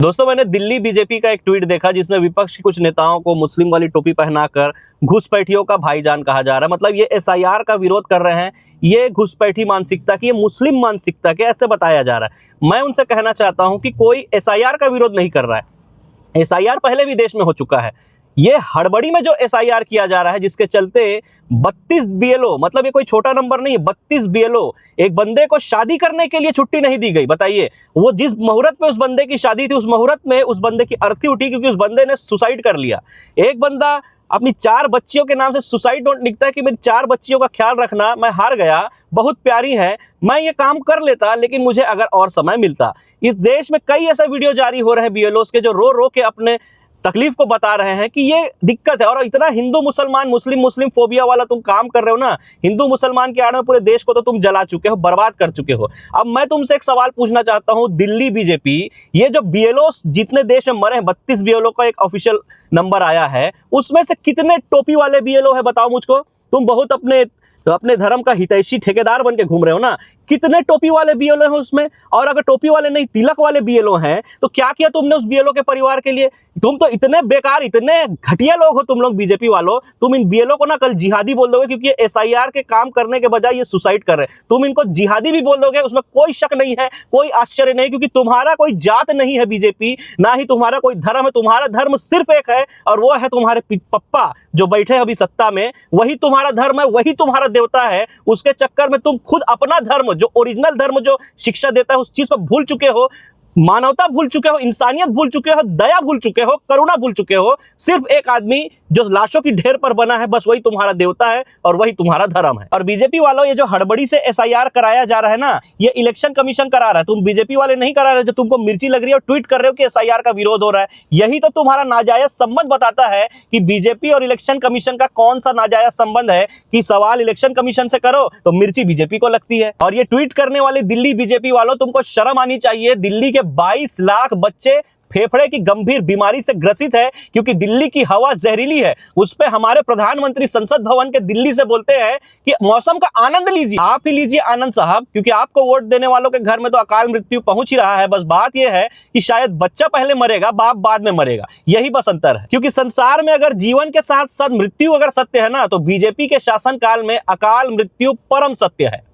दोस्तों, मैंने दिल्ली बीजेपी का एक ट्वीट देखा जिसमें विपक्ष के कुछ नेताओं को मुस्लिम वाली टोपी पहनाकर घुसपैठियों का भाईजान कहा जा रहा है। मतलब ये एसआईआर का विरोध कर रहे हैं, ये घुसपैठी मानसिकता की, ये मुस्लिम मानसिकता के ऐसे बताया जा रहा है। मैं उनसे कहना चाहता हूं कि कोई एसआईआर का विरोध नहीं कर रहा है। एसआईआर पहले भी देश में हो चुका है। ये हड़बड़ी में जो एसआईआर किया जा रहा है, जिसके चलते 32 बीएलओ, मतलब ये कोई छोटा नंबर नहीं है, 32 बीएलओ, एक बंदे को शादी करने के लिए छुट्टी नहीं दी गई। बताइए, वो जिस मुहूर्त पे उस बंदे की शादी थी, उस मुहूर्त में उस बंदे की अर्थी उठी क्योंकि उस बंदे ने सुसाइड कर लिया। एक बंदा अपनी 4 बच्चियों के नाम से सुसाइड नोट लिखता है कि मेरी 4 बच्चियों का ख्याल रखना, मैं हार गया, बहुत प्यारी है, मैं ये काम कर लेता लेकिन मुझे अगर और समय मिलता। इस देश में कई ऐसे वीडियो जारी हो रहे हैं बीएलओस के, जो रो रो के अपने तकलीफ को बता रहे हैं कि ये दिक्कत है। और इतना हिंदू मुसलमान, मुस्लिम फोबिया वाला तुम काम कर रहे हो ना, हिंदू मुसलमान के आड़ में पूरे देश को तो तुम जला चुके हो, बर्बाद कर चुके हो। अब मैं तुमसे एक सवाल पूछना चाहता हूं, दिल्ली बीजेपी, ये जो बीएलओ जितने देश में मरे हैं, 32 बीएलओ का एक ऑफिशियल नंबर आया है, उसमें से कितने टोपी वाले बीएलओ है बताओ मुझको। तुम बहुत अपने धर्म का हितैषी ठेकेदार बन के घूम रहे हो ना। कितने टोपी वाले बीएलओ हैं उसमें? और अगर टोपी वाले नहीं, तिलक वाले बीएलओ हैं, तो क्या किया तुमने उस बीएलओ के परिवार के लिए? तुम तो इतने बेकार, इतने घटिया लोग हो तुम लोग बीजेपी वालों। तुम इन बीएलओ को ना कल जिहादी बोल दोगे, क्योंकि एसआईआर के काम करने के बजाय ये सुसाइड कर रहे हैं। तुम इनको जिहादी भी बोल दोगे, उसमें कोई शक नहीं है, कोई आश्चर्य नहीं, क्योंकि तुम्हारा कोई जात नहीं है बीजेपी, ना ही तुम्हारा कोई धर्म है। तुम्हारा धर्म सिर्फ एक है, और वो है तुम्हारे पप्पा जो बैठे हैं अभी सत्ता में। वही तुम्हारा धर्म है, वही तुम्हारा देवता है। उसके चक्कर में तुम खुद अपना धर्म, जो ओरिजिनल धर्म जो शिक्षा देता है, उस चीज को भूल चुके हो। मानवता भूल चुके हो, इंसानियत भूल चुके हो, दया भूल चुके हो, करुणा भूल चुके हो। सिर्फ एक आदमी जो लाशों की ढेर पर बना है, बस वही तुम्हारा देवता है और वही तुम्हारा धर्म है। और बीजेपी वालों, ये जो हड़बड़ी से एसआईआर कराया जा रहा है ना, ये इलेक्शन कमीशन करा रहा है। तुम बीजेपी वाले नहीं करा रहे, जो तुमको मिर्ची लग रही है और ट्वीट कर रहे हो कि एसआईआर का विरोध हो रहा है। यही तो तुम्हारा नाजायज संबंध बताता है कि बीजेपी और इलेक्शन कमीशन का कौन सा नाजायज संबंध है, कि सवाल इलेक्शन कमीशन से करो तो मिर्ची बीजेपी को लगती है। और ये ट्वीट करने वाले दिल्ली बीजेपी वालों, तुमको शर्म आनी चाहिए। दिल्ली के 22 लाख बच्चे फेफड़े की गंभीर बीमारी से ग्रसित है, क्योंकि दिल्ली की हवा जहरीली है। उस पे हमारे प्रधानमंत्री संसद भवन के दिल्ली से बोलते हैं कि मौसम का आनंद लीजिए। आप ही लीजिए आनंद साहब, क्योंकि आपको वोट देने वालों के घर में तो अकाल मृत्यु पहुंच ही रहा है। बस बात यह है कि शायद बच्चा पहले मरेगा, बाप बाद में मरेगा, यही बस अंतर है। क्योंकि संसार में अगर जीवन के साथ साथ मृत्यु अगर सत्य है ना, तो बीजेपी के शासनकाल में अकाल मृत्यु परम सत्य है।